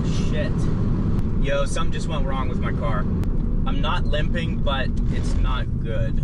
Shit. Yo, something just went wrong with my car. I'm not limping, but it's not good.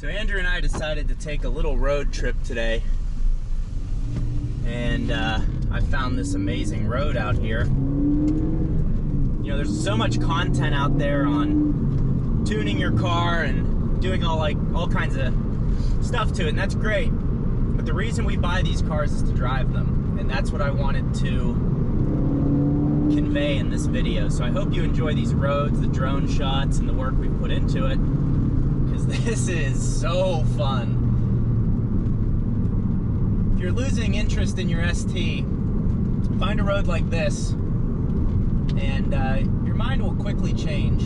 So Andrew and I decided to take a little road trip today, and I found this amazing road out here. You know, there's so much content out there on tuning your car and doing all kinds of stuff to it, and that's great. But the reason we buy these cars is to drive them, and that's what I wanted to convey in this video. So I hope you enjoy these roads, the drone shots, and the work we put into it. This is so fun. If you're losing interest in your ST, find a road like this, and your mind will quickly change.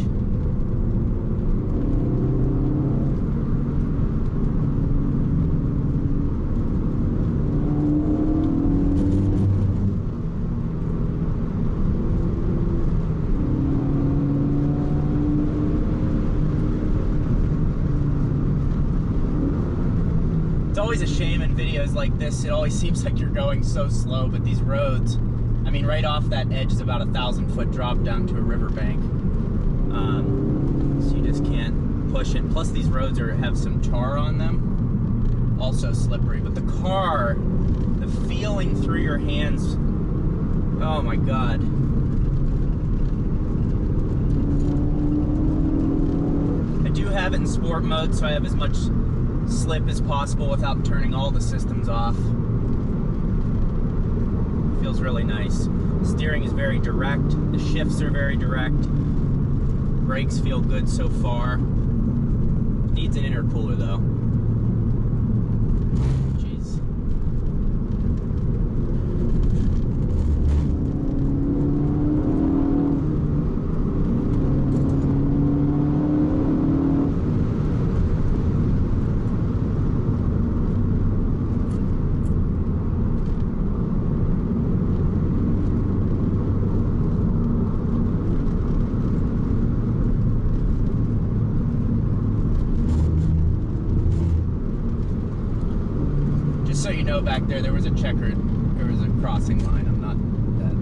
It's always a shame in videos like this, it always seems like you're going so slow, but these roads, I mean, right off that edge is about 1,000-foot drop down to a riverbank. So you just can't push it. Plus these roads have some tar on them, also slippery. But the car, the feeling through your hands, oh my God. I do have it in sport mode, so I have as much slip as possible without turning all the systems off. Feels really nice. Steering is very direct. The shifts are very direct. Brakes feel good so far. Needs an intercooler though. Jeez. So you know, back there was a crossing line. I'm not that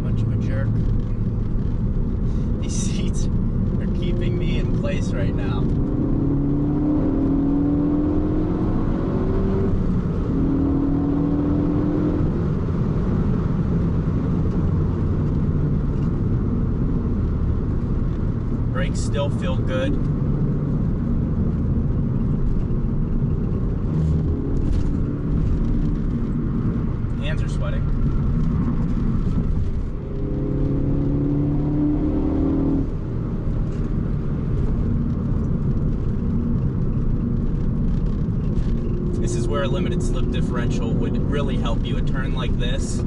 much of a jerk. These seats are keeping me in place right now. Brakes still feel good. where a limited slip differential would really help you. A turn like this,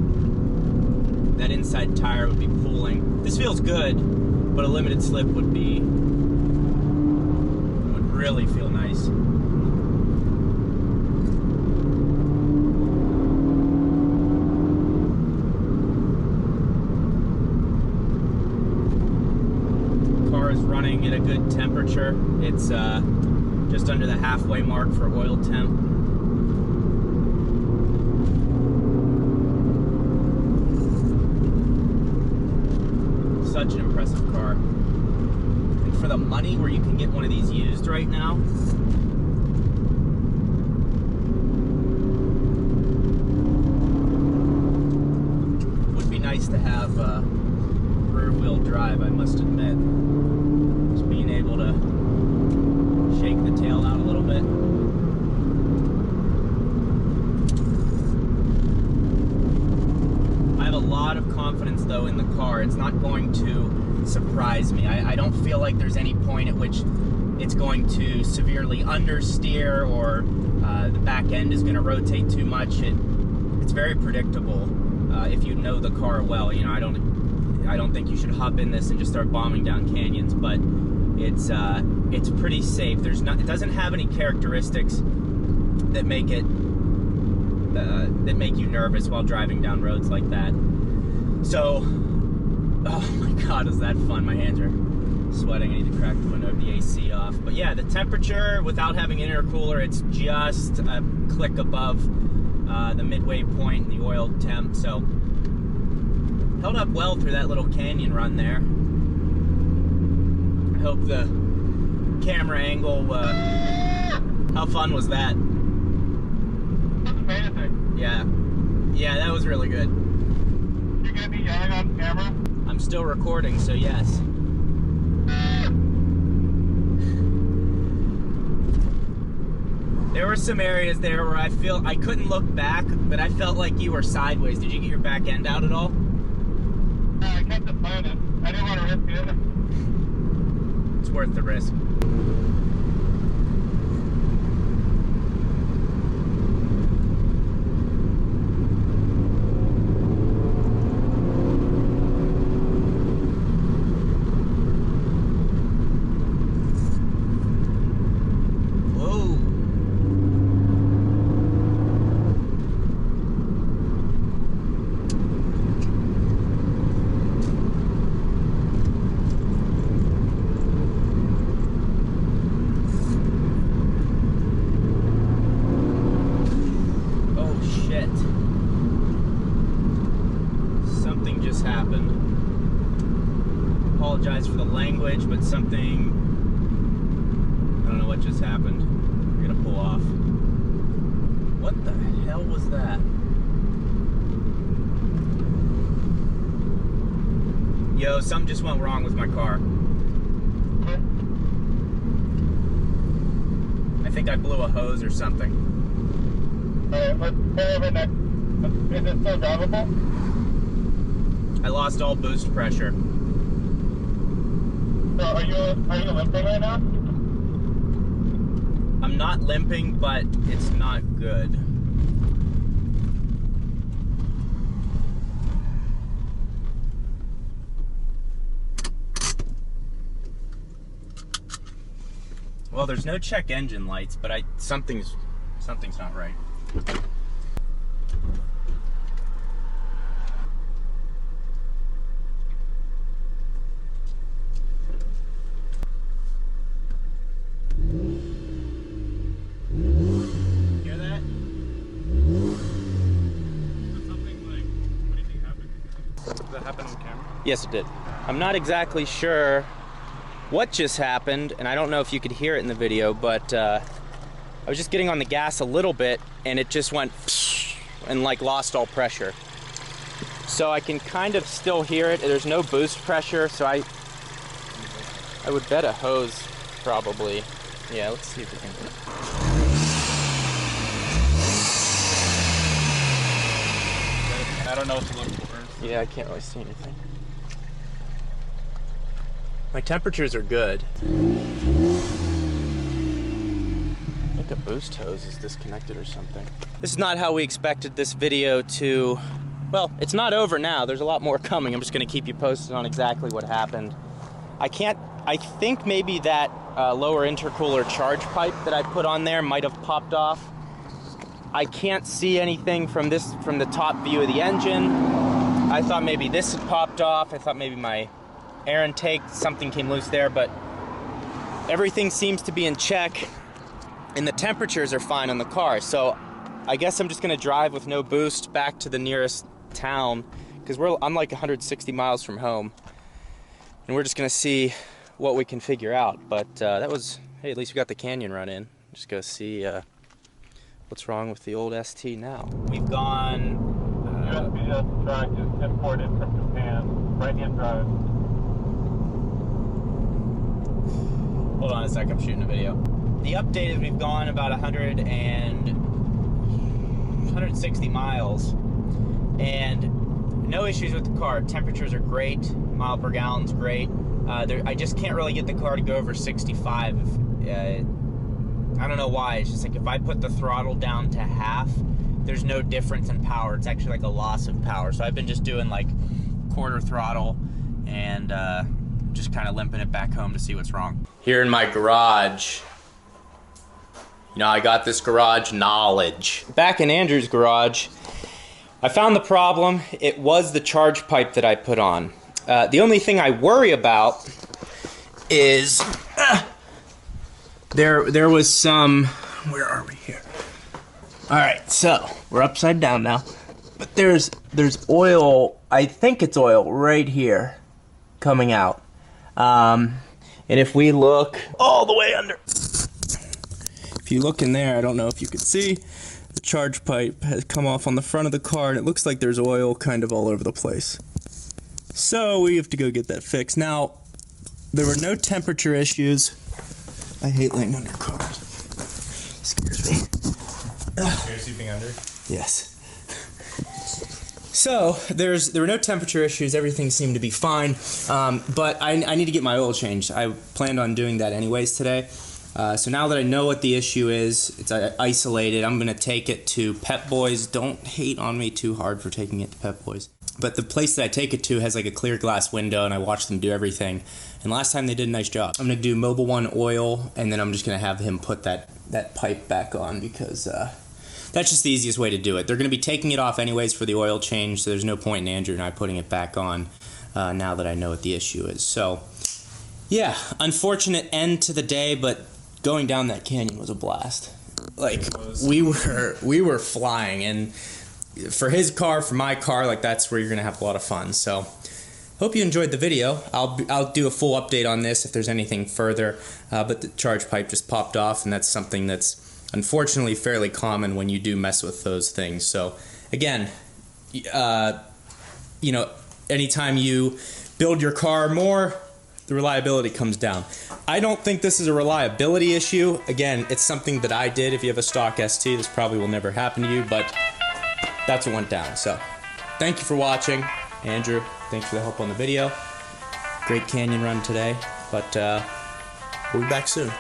that inside tire would be pulling. This feels good, but a limited slip would really feel nice. Car is running at a good temperature. It's just under the halfway mark for oil temp. Such an impressive car. And for the money where you can get one of these used right now, would be nice to have rear wheel drive, I must admit. Just being able to shake the tail out a little bit. I have a lot of confidence though in the car. It's not going to surprise me. I don't feel like there's any point at which it's going to severely understeer or the back end is going to rotate too much. It's very predictable if you know the car well. You know, I don't think you should hop in this and just start bombing down canyons, but it's pretty safe. It doesn't have any characteristics that make it that make you nervous while driving down roads like that. So, oh my God, is that fun? My hands are sweating. I need to crack the window of the AC off. But yeah, the temperature without having an intercooler, it's just a click above the midway point in the oil temp. So held up well through that little canyon run there. I hope the camera angle, how fun was that? That's amazing. Yeah, that was really good. You're gonna be yelling on camera? I'm still recording, so yes. There were some areas there where I couldn't look back, but I felt like you were sideways. Did you get your back end out at all? I kept the plan in. I didn't want to risk it. It's worth the risk. Happened. Apologize for the language, but something, I don't know what just happened. We're gonna pull off. What the hell was that? Yo, something just went wrong with my car. I think I blew a hose or something. Alright, let's pull over next. Is it still drivable? I lost all boost pressure. So are you limping right now? I'm not limping, but it's not good. Well, there's no check engine lights, but something's not right. Yes, it did. I'm not exactly sure what just happened, and I don't know if you could hear it in the video, but I was just getting on the gas a little bit, and it just went and like lost all pressure. So I can kind of still hear it. There's no boost pressure, so I would bet a hose probably. Yeah, let's see if we can. I don't know what to look for. Yeah, I can't really see anything. My temperatures are good. I think a boost hose is disconnected or something. This is not how we expected this video to, well, it's not over now. There's a lot more coming. I'm just gonna keep you posted on exactly what happened. I think maybe that lower intercooler charge pipe that I put on there might have popped off. I can't see anything from the top view of the engine. I thought maybe this had popped off. I thought maybe my air intake, something came loose there, but everything seems to be in check and the temperatures are fine on the car. So I guess I'm just gonna drive with no boost back to the nearest town, because I'm like 160 miles from home, and we're just gonna see what we can figure out. But that was, hey, at least we got the canyon run in. Just go see what's wrong with the old ST now. We've gone USPS truck is imported from Japan, right-hand drive. Hold on a sec, I'm shooting a video. The update is we've gone about 160 miles, and no issues with the car. Temperatures are great, mile per gallon's great. I just can't really get the car to go over 65. I don't know why. It's just like if I put the throttle down to half, there's no difference in power. It's actually like a loss of power. So I've been just doing like quarter throttle and just kind of limping it back home to see what's wrong. Here in my garage, you know, I got this garage knowledge. Back in Andrew's garage, I found the problem. It was the charge pipe that I put on. The only thing I worry about is there was some, where are we here? All right, so we're upside down now, but there's oil, I think it's oil right here coming out. And if we look all the way under, if you look in there, I don't know if you can see, the charge pipe has come off on the front of the car, and it looks like there's oil kind of all over the place. So we have to go get that fixed. Now, there were no temperature issues. I hate laying under cars. It scares me. You're sleeping under? Yes. So there were no temperature issues. Everything seemed to be fine. But I need to get my oil changed. I planned on doing that anyways today. So now that I know what the issue is, it's isolated, I'm gonna take it to Pep Boys. Don't hate on me too hard for taking it to Pep Boys. But the place that I take it to has like a clear glass window, and I watch them do everything. And last time they did a nice job. I'm gonna do Mobil 1 oil, and then I'm just gonna have him put that pipe back on, because that's just the easiest way to do it. They're gonna be taking it off anyways for the oil change, so there's no point in Andrew and I putting it back on now that I know what the issue is. So yeah, unfortunate end to the day, but going down that canyon was a blast. Like, we were flying, and for his car, for my car, like, that's where you're gonna have a lot of fun. So hope you enjoyed the video. I'll do a full update on this if there's anything further, but the charge pipe just popped off, and that's something that's unfortunately fairly common when you do mess with those things. So again, you know, anytime you build your car more, the reliability comes down. I don't think this is a reliability issue. Again, it's something that I did. If you have a stock ST, this probably will never happen to you, but that's what went down. So thank you for watching. Andrew, thanks for the help on the video. Great canyon run today, but we'll be back soon.